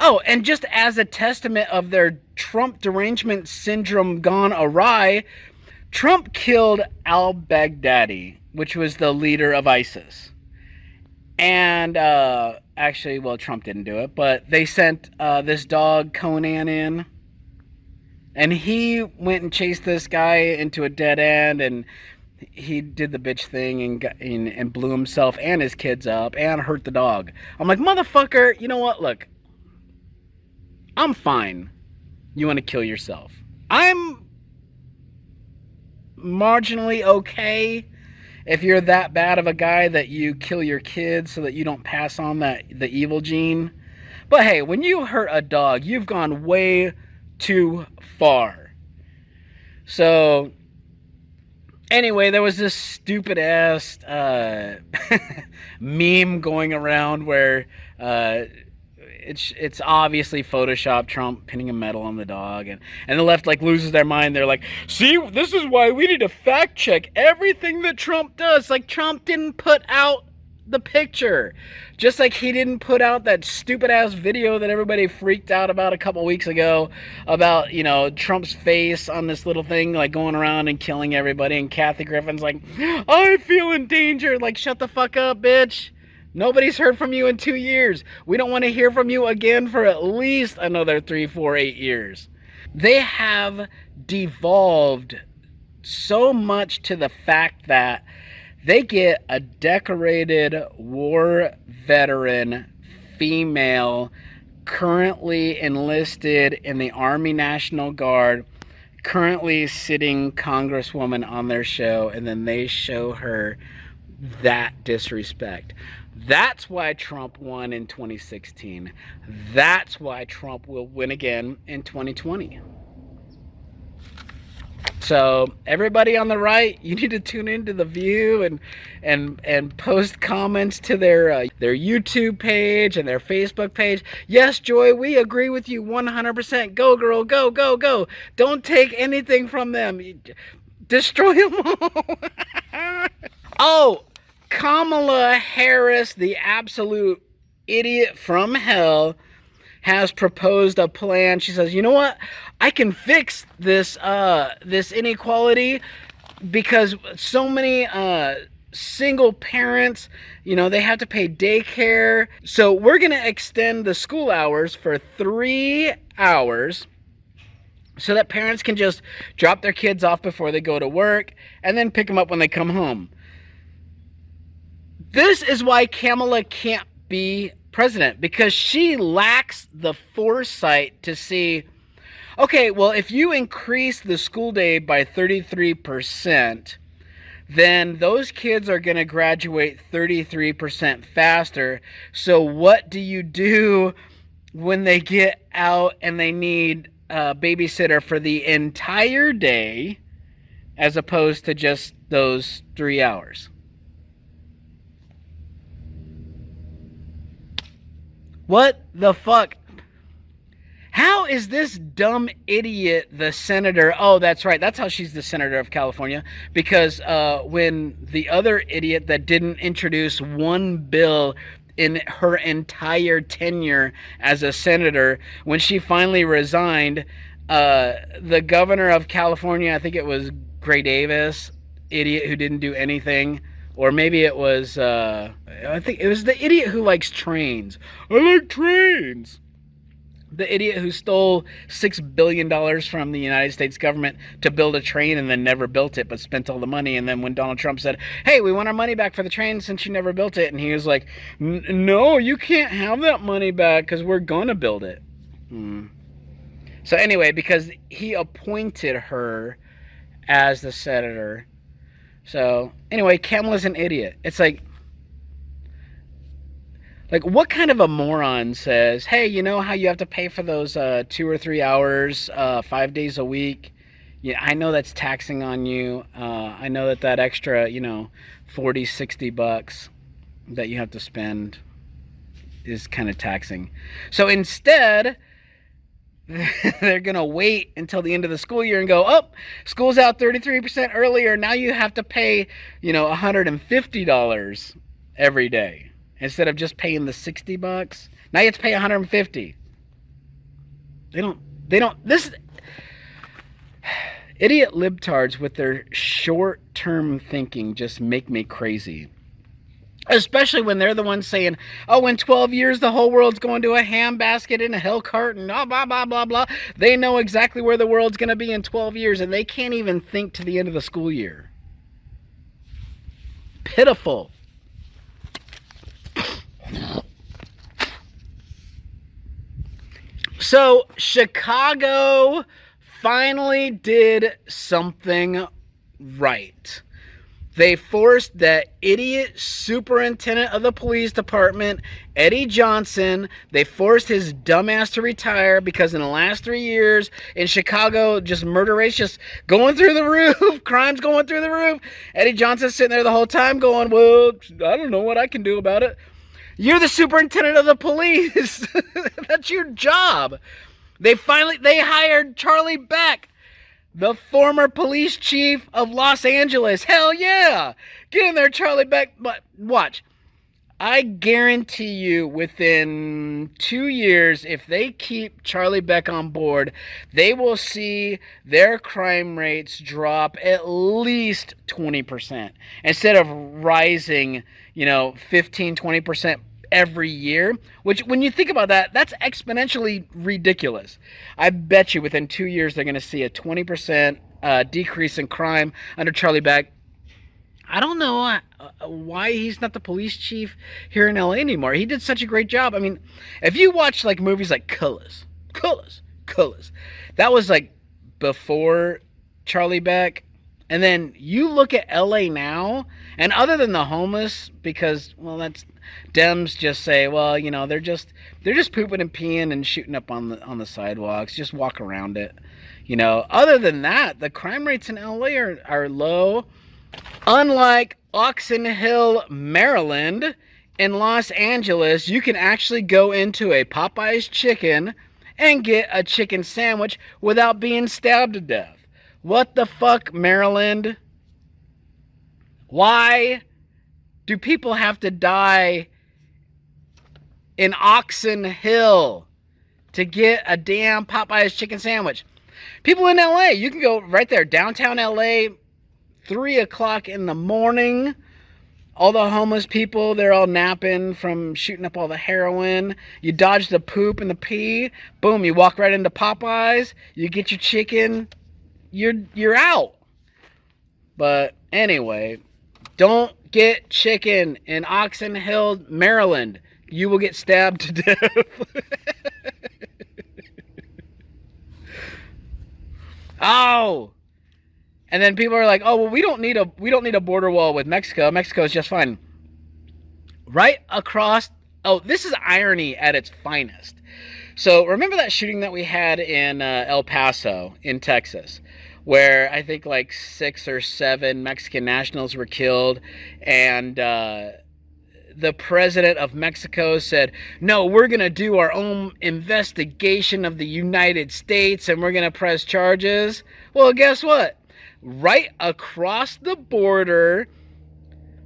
Oh, and just as a testament of their Trump derangement syndrome gone awry, Trump killed al-Baghdadi, which was the leader of ISIS. And actually, well, Trump didn't do it, but they sent this dog Conan in, and he went and chased this guy into a dead end, and he did the bitch thing and blew himself and his kids up and hurt the dog. I'm like, motherfucker, you know what? Look, I'm fine. You want to kill yourself. I'm marginally okay if you're that bad of a guy that you kill your kids so that you don't pass on the evil gene. But hey, when you hurt a dog, you've gone way too far. So anyway, there was this stupid ass meme going around where it's obviously Photoshop Trump pinning a medal on the dog, and the left like loses their mind. They're like, see, this is why we need to fact check everything that Trump does. Like, Trump didn't put out the picture, just like he didn't put out that stupid ass video that everybody freaked out about a couple weeks ago about, you know, Trump's face on this little thing, like going around and killing everybody. And Kathy Griffin's like, I feel endangered. Like, shut the fuck up, bitch. Nobody's heard from you in 2 years. We don't want to hear from you again for at least another 3, 4, 8 years. They have devolved so much to the fact that they get a decorated war veteran female currently enlisted in the Army National Guard, currently sitting congresswoman on their show, and then they show her that disrespect. That's why Trump won in 2016. That's why Trump will win again in 2020. So everybody on the right, you need to tune into The View and post comments to their YouTube page and their Facebook page. Yes, Joy, we agree with you 100%. Go, girl, go, go, go. Don't take anything from them. Destroy them all. Oh, Kamala Harris, the absolute idiot from hell, has proposed a plan. She says, you know what? I can fix this inequality because so many single parents, you know, they have to pay daycare. So we're going to extend the school hours for 3 hours so that parents can just drop their kids off before they go to work and then pick them up when they come home. This is why Kamala can't be president, because she lacks the foresight to see, okay, well, if you increase the school day by 33%, then those kids are going to graduate 33% faster. So what do you do when they get out and they need a babysitter for the entire day as opposed to just those 3 hours? What the fuck? How is this dumb idiot the senator? Oh, that's right. That's how she's the senator of California. Because when the other idiot that didn't introduce one bill in her entire tenure as a senator, when she finally resigned, the governor of California, I think it was Gray Davis, idiot who didn't do anything. Or maybe it was, I think it was the idiot who likes trains. I like trains. The idiot who stole $6 billion from the United States government to build a train and then never built it, but spent all the money. And then when Donald Trump said, hey, we want our money back for the train since you never built it. And he was like, no, you can't have that money back because we're going to build it. So anyway, because he appointed her as the senator. So anyway, Kamala's an idiot. It's like what kind of a moron says, hey, you know how you have to pay for those 2 or 3 hours 5 days a week? Yeah, I know that's taxing on you. I know that extra, you know, 40, 60 bucks that you have to spend is kind of taxing. So instead, they're going to wait until the end of the school year and go, oh, school's out 33% earlier. Now you have to pay, you know, $150 every day instead of just paying the 60 bucks. Now you have to pay $150. This idiot libtards with their short-term thinking just make me crazy. Especially when they're the ones saying, oh, in 12 years, the whole world's going to a ham basket in a hell cart and blah, blah, blah, blah, blah. They know exactly where the world's going to be in 12 years, and they can't even think to the end of the school year. Pitiful. So, Chicago finally did something right. They forced that idiot superintendent of the police department, Eddie Johnson, they forced his dumbass to retire because in the last 3 years in Chicago, just murder rates just going through the roof, crimes going through the roof. Eddie Johnson's sitting there the whole time going, well, I don't know what I can do about it. You're the superintendent of the police. That's your job. They hired Charlie Beck, the former police chief of Los Angeles. Hell yeah. Get in there, Charlie Beck. But watch. I guarantee you within 2 years, if they keep Charlie Beck on board, they will see their crime rates drop at least 20%. Instead of rising, 15, 20% every year, which when you think about that, that's exponentially ridiculous. I bet you within 2 years they're going to see a 20% decrease in crime under Charlie Beck. I don't know why he's not the police chief here in LA anymore. He did such a great job. I mean, if you watch like movies like Colors, that was like before Charlie Beck. And then you look at LA now, and other than the homeless, because, well, that's Dems just say, well, they're just pooping and peeing and shooting up on the sidewalks. Just walk around it. Other than that, the crime rates in LA are low. Unlike Oxon Hill, Maryland, in Los Angeles, you can actually go into a Popeyes Chicken and get a chicken sandwich without being stabbed to death. What the fuck, Maryland? Why do people have to die in Oxon Hill to get a damn Popeyes chicken sandwich? People in LA, you can go right there, downtown LA, 3 o'clock in the morning. All the homeless people, they're all napping from shooting up all the heroin. You dodge the poop and the pee. Boom, you walk right into Popeyes. You get your chicken. You're out. But anyway, don't get chicken in Oxon Hill, Maryland. You will get stabbed to death. Oh. And then people are like, "Oh, well, we don't need a border wall with Mexico. Mexico is just fine." Right across. Oh, this is irony at its finest. So remember that shooting that we had in El Paso in Texas, where I think like 6 or 7 Mexican nationals were killed, and the president of Mexico said, no, we're going to do our own investigation of the United States and we're going to press charges. Well, guess what? Right across the border,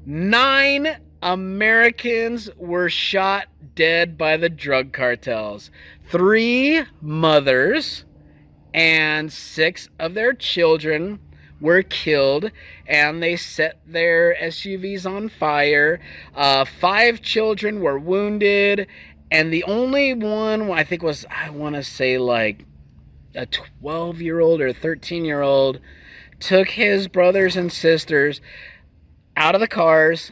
9 Americans were shot dead by the drug cartels. 3 mothers and 6 of their children were killed, and they set their SUVs on fire. 5 children were wounded, and the only one I think was, I want to say like a 12-year-old or a 13-year-old, took his brothers and sisters out of the cars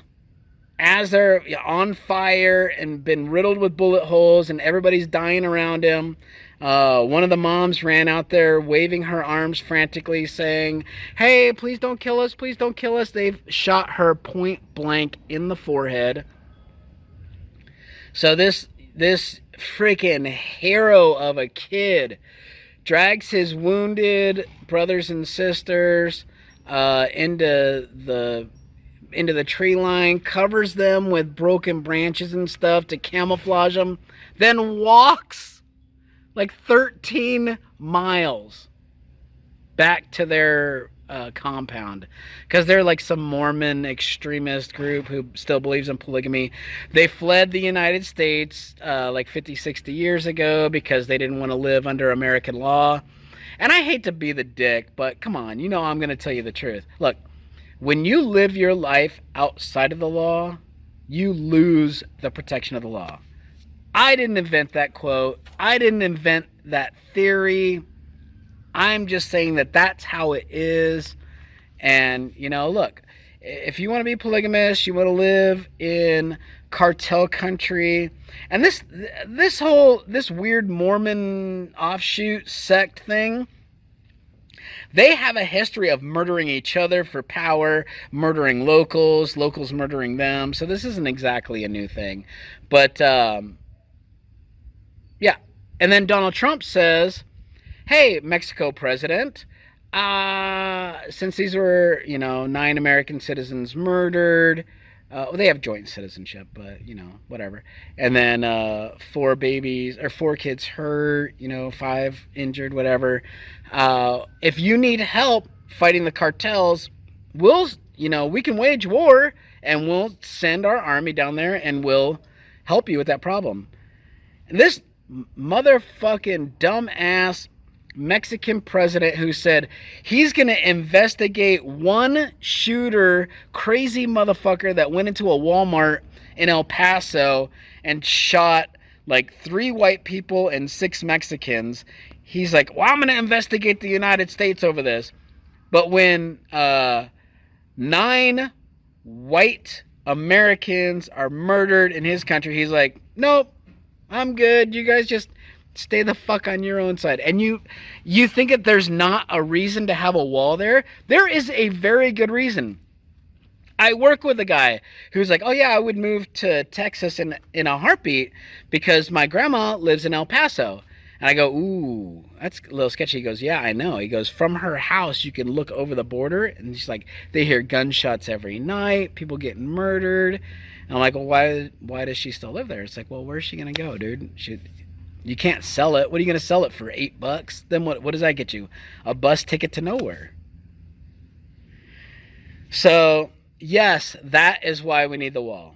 as they're on fire and been riddled with bullet holes and everybody's dying around him. One of the moms ran out there waving her arms frantically saying, hey, please don't kill us, please don't kill us. They've shot her point blank in the forehead. So this freaking hero of a kid drags his wounded brothers and sisters into the tree line, covers them with broken branches and stuff to camouflage them, then walks like 13 miles back to their compound, because they're like some Mormon extremist group who still believes in polygamy. They fled the United States like 50, 60 years ago because they didn't want to live under American law. And I hate to be the dick, but come on, you know I'm going to tell you the truth. Look, when you live your life outside of the law, you lose the protection of the law. I didn't invent that quote. I didn't invent that theory. I'm just saying that that's how it is. And, you know, look, if you want to be polygamous, you want to live in cartel country, and this weird Mormon offshoot sect thing, they have a history of murdering each other for power, murdering locals murdering them. So this isn't exactly a new thing. But, yeah. And then Donald Trump says, hey, Mexico president, since these were, 9 American citizens murdered, they have joint citizenship, but, whatever. And then 4 kids hurt, 5 injured, whatever. If you need help fighting the cartels, we can wage war, and we'll send our army down there and we'll help you with that problem. And this motherfucking dumbass Mexican president who said he's going to investigate one shooter, crazy motherfucker that went into a Walmart in El Paso and shot like 3 white people and 6 Mexicans. He's like, well, I'm going to investigate the United States over this. But when 9 white Americans are murdered in his country, he's like, nope, I'm good. You guys just stay the fuck on your own side. And you think that there's not a reason to have a wall there? There is a very good reason. I work with a guy who's like, oh yeah, I would move to Texas in a heartbeat because my grandma lives in El Paso. And I go, ooh, that's a little sketchy. He goes, yeah, I know. He goes, from her house, you can look over the border. And she's like, they hear gunshots every night, people getting murdered. And I'm like, well, why does she still live there? It's like, well, where's she going to go, dude? You can't sell it. What are you going to sell it for, $8? Then what does that get you? A bus ticket to nowhere. So, yes, that is why we need the wall.